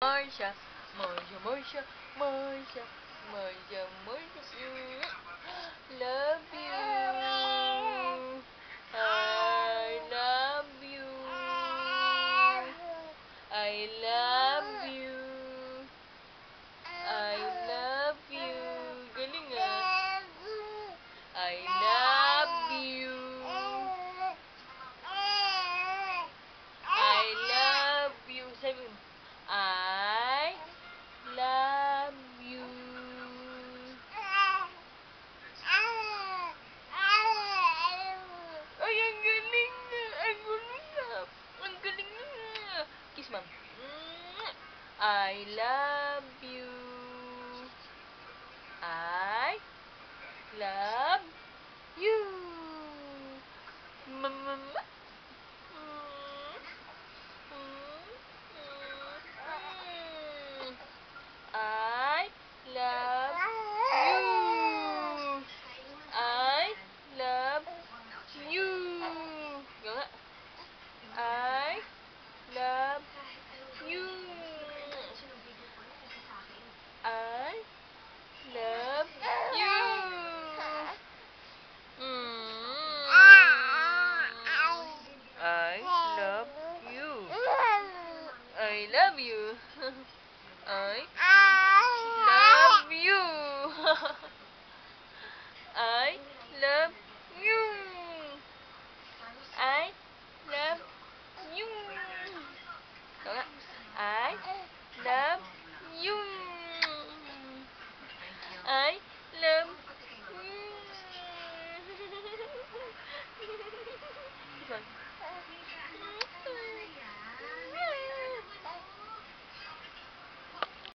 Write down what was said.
Marsha, Marsha, Marsha, Marsha, Marsha, Marsha, love you. I love you. I love you. I love you. Galing ah. I love you. I love you. Sabi mo, I love you. Ay, ang galing na. Ang galing na. Ang galing na. Kiss, ma'am. I love you. I love you. Mama. I love you. I love you. Go nga. I love you. I love you. I love you. I love you. I love you. I love you. I love you. Go nga. I love you. I love